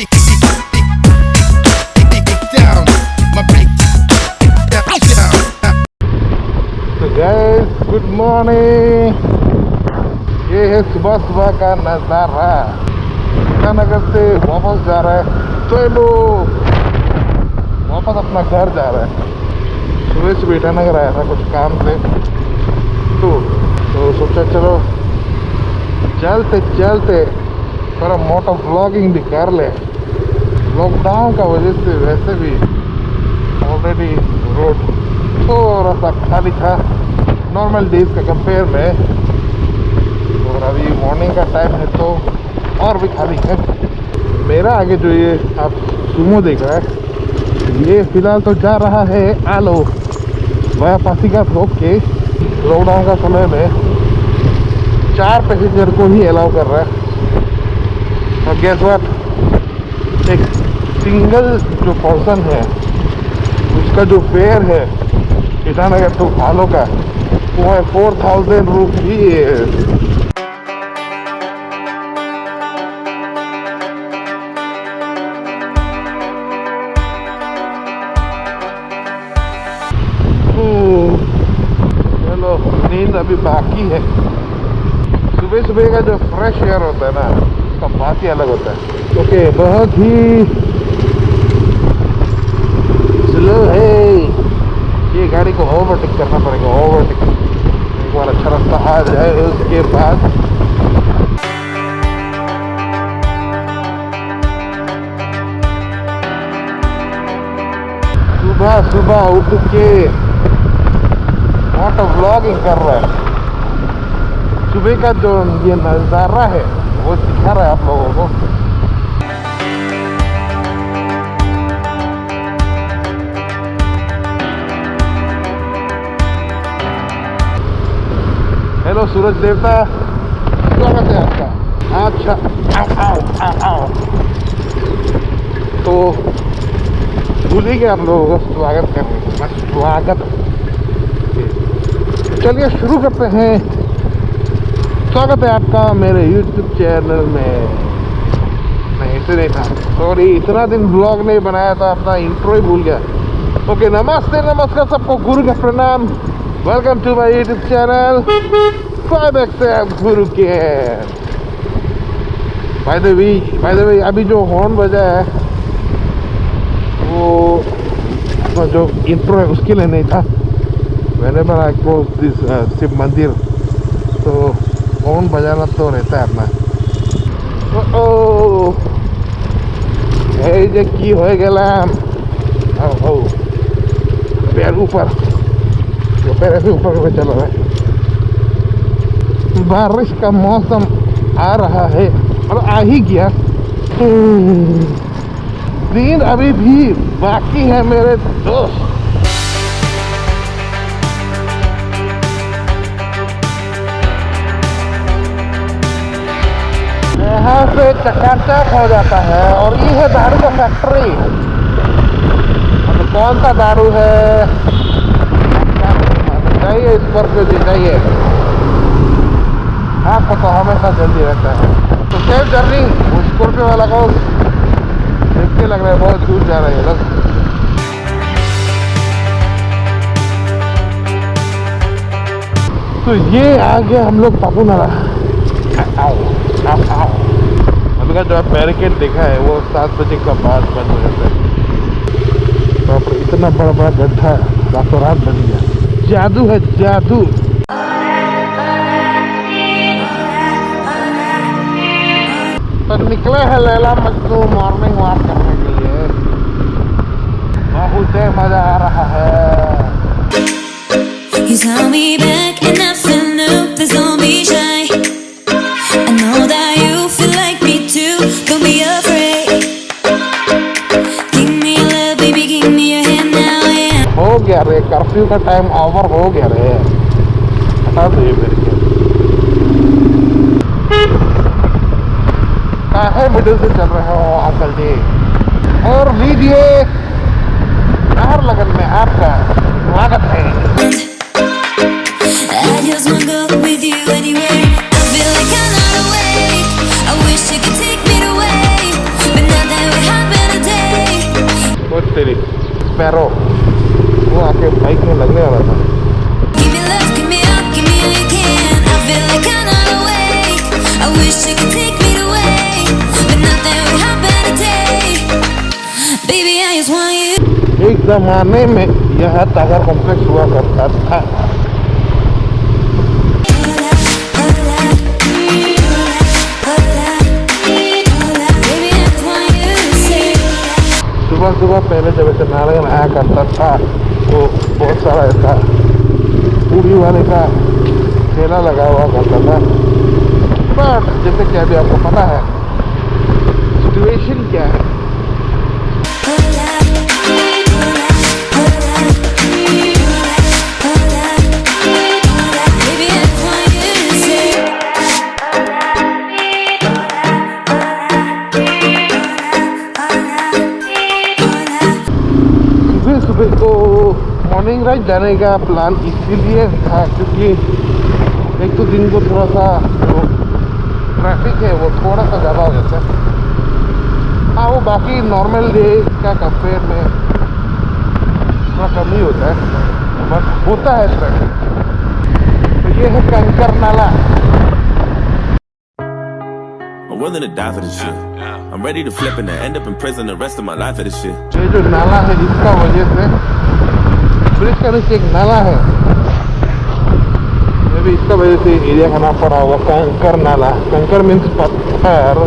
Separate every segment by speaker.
Speaker 1: तो guys good morning. ये है सुबह सुबह का नज़ारा। ईटानगर से वापस जा रहा है, तो लोग वापस अपना घर जा रहा है। सुबह सुबह ईटानगर आया था कुछ काम से, तो सोचा चलो चलते चलते थोड़ा मोटा व्लॉगिंग भी कर ले। लॉकडाउन का वजह से वैसे भी ऑलरेडी रोड थोड़ा सा खाली था नॉर्मल डेज का कंपेयर में, और अभी मॉर्निंग का टाइम है तो और भी खाली है। मेरा आगे जो ये आप सुमो देख रहा है, ये फिलहाल तो जा रहा है आलो वाया पासीघाट होक के। लॉकडाउन का समय में 4 पैसेंजर को ही अलाउ कर रहा है। और गेस व्हाट, एक सिंगल जो पर्सन है उसका जो फेयर है ईटानगर टू आलो का, वो है 4000 रुपीज। चलो नींद अभी बाकी है। सुबह सुबह का जो फ्रेश एयर होता है ना, उसका बात ही अलग होता है। ओके, बहुत ही स्लो है, ये गाड़ी को ओवरटेक करना पड़ेगा। ओवरटेक एक बार अच्छा रास्ता आ जाए उसके बाद। सुबह सुबह उठ के मोटो व्लॉगिंग कर रहा है। सुबह का जो ये नज़ारा है वो दिखा रहा है आप लोगों को। हेलो सूरज देवता, स्वागत है आपका। अच्छा आओ आओ आओ आओ। तो भूल ही गया आप लोगों को स्वागत करने का। स्वागत, चलिए शुरू करते हैं। स्वागत है आपका मेरे YouTube चैनल में। नहीं इसे नहीं था, सॉरी, इतना दिन ब्लॉग नहीं बनाया था, अपना इंट्रो ही भूल गया। ओके, नमस्ते नमस्कार सबको, गुरु का प्रणाम। Welcome to my YouTube channel 5XM Guru के। बाय द वे अभी जो हॉर्न बजा है वो जो इंट्रो है उसके लिए नहीं था। मैंने बना क्लोज दिस शिव मंदिर, तो हॉर्न बजाना तो रहता है अपना। ओ जे की हो गेलाम। ओ पैर ऊपर, जो पैर ऐसे ऊपर में चल रहा है। बारिश का मौसम आ रहा है और आ ही गया। दिन अभी भी बाकी है मेरे दोस्त। यहाँ से चकाचक हो जाता है। और ये है दारू का फैक्ट्री। अब कौन सा दारू है चाहिए इस पर को चाहिए, आपको तो हमेशा जल्दी रहता है। तो सेफ जर्नी। वो स्कॉर्पियो वाला को देख के लग रहा है बहुत दूर जा रहे हैं लोग। तो ये आ गया हम लोग पापूनाला। अभी का जो बैरिकेड देखा है वो 7 बजे का बाद बंद हो जाता है। तो इतना बड़ा बड़ा गड्ढा रातों रात बन गया। जादू है जादू। तो निकले हैं लैला मजनू मॉर्निंग वॉक करने के लिए। बहुत मजा आ रहा है।
Speaker 2: You saw me back and I feel new, please don't be shy. I know that you feel like me too, don't be afraid. Give me your love, baby, give me your hand now, yeah.
Speaker 1: हो गया रे, curfew का time over हो गया रे। हटा दो ये मेरे को। काहे मिडिल से चल रहे हो अंकल जी। और वीडियो बाहर लगन में आपका स्वागत है।
Speaker 2: I just wanna go with you anywhere. I feel like I'm not awake. I wish you could take me away, but not that way.
Speaker 1: Sparrow, वो आके बाइक में लगने वाला था।
Speaker 2: Give me love, give me up, give me all you can. I feel like I'm not awake. I wish you could take me away, but nothing would happen today. Baby, I just want you.
Speaker 1: एक जमाने में यह tiger complex हुआ करता था। सुबह सुबह पहले जब ऐसे नारायण आया करता था तो बहुत सारा ऐसा पूरी वाले का ठेला लगा हुआ करता था। बट जैसे कि अभी आपको पता है सिचुएशन क्या है। सुबह तो मॉर्निंग राइड जाने का प्लान इसीलिए था क्योंकि एक तो दिन को थोड़ा सा जो ट्रैफिक है वो थोड़ा सा ज़्यादा हो जाता है। हाँ, वो बाकी नॉर्मल डे का कंपेयर में थोड़ा कम ही होता है, बट होता है ट्रैफिक। तो ये है कंकर नाला।
Speaker 3: I'm willing to die for this shit. I'm ready to flip and end up in prison the rest of my life for this shit.
Speaker 1: ये जो नाला है इसका वजह से ब्रिज का नीचे एक नाला है, ये भी इसका वजह से एरिया का नाम पड़ा हुआ कंकर नाला। कंकर मीन्स पत्थर,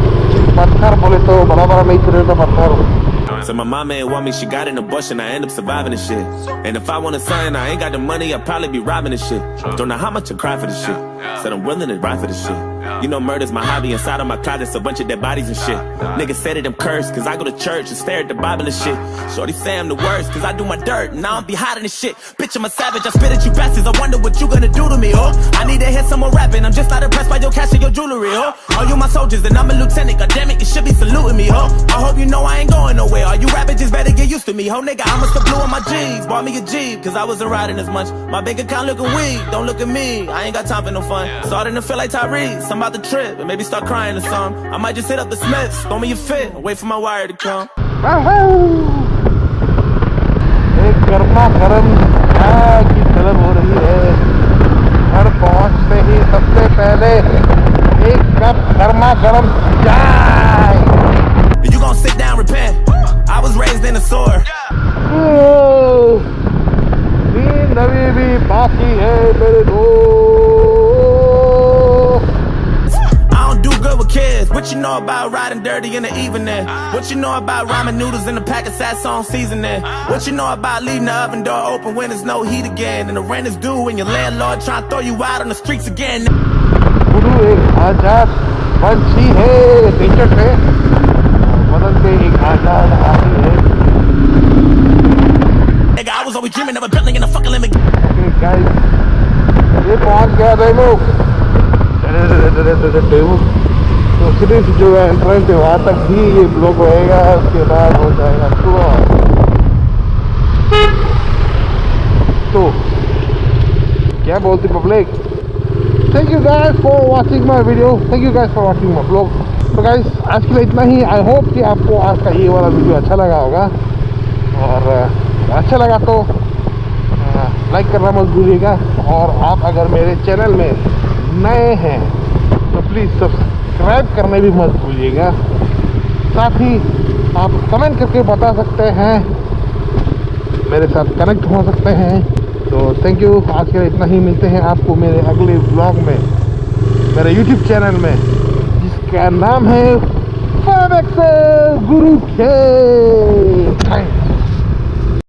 Speaker 1: पत्थर बोले तो बड़ा बड़ा नहीं फिर तो पत्थर।
Speaker 3: So my mama ain't want me, she got an abortion, I end up surviving this shit. And if I want a son, I ain't got the money, I'd probably be robbing this shit. Don't know how much I cry for this shit. Said I'm willing to ride for this shit. You know murder's my hobby, inside of my closet's a bunch of dead bodies and shit. Niggas say that I'm cursed, cause I go to church and stare at the Bible and shit. Shorty say I'm the worst, cause I do my dirt, and I don't be hiding this shit. Bitch, I'm a savage, I spit at you bastards, I wonder what you gonna do to me, oh. I need to hear some more rapping, I'm just not impressed by your cash and your jewelry, oh. All you my soldiers, and I'm a lieutenant, goddammit, you should be saluting me, oh. I hope you know I ain't going nowhere, all you rappers just better get used to me, ho nigga, I must have blew on my G's, bought me a Jeep, cause I wasn't riding as much. My bank account looking weak, don't look at me, I ain't got time for no fun. Starting to feel like Tyrese, I'm about to trip, and maybe start crying or something. I might just hit up the Smiths, throw me a fit, and wait for my wire to come.
Speaker 1: एक गर्मा गर्म चाय की तलब हो रही है। घर पहुंचते ही सबसे पहले एक कप गर्मा गर्म चाय।
Speaker 3: You gon' sit down, repent. I was raised in a sword.
Speaker 1: नींद अभी भी बाकी है मेरे दोस्त।
Speaker 3: Kids, what you know about riding dirty in the evening? What you know about ramen noodles in a pack of Saison seasoning? What you know about leaving the oven door open when there's no heat again? And the rent is due and your landlord trying to throw you out on the streets again.
Speaker 1: गुरु एक आजाद पंछी है, teacher है, बदन पे एक आजाद हाथी है।
Speaker 3: Nigga, I was always dreaming of a Bentley and a fucking limit.
Speaker 1: Okay guys, ये पहुंच गया डेमो। तो सिर्फ जो एंट्रेंस है वहाँ तक ही ये ब्लॉग रहेगा, उसके बाद हो जाएगा सुबह। तो क्या बोलती public? Thank you guys for watching my video, thank you guys for watching my blog. तो गाइस आज के लिए इतना ही। आई होप कि आपको आज का ये वाला वीडियो अच्छा लगा होगा, और अच्छा लगा तो लाइक करना मत भूलिएगा। और आप अगर मेरे चैनल में नए हैं तो प्लीज़ सब्सक्राइब करने भी मत भूलिएगा। साथ ही आप कमेंट करके बता सकते हैं, मेरे साथ कनेक्ट हो सकते हैं। तो थैंक यू, आज के लिए इतना ही। मिलते हैं आपको मेरे अगले ब्लॉग में, मेरे यूट्यूब चैनल में, जिसका नाम है गुरु के।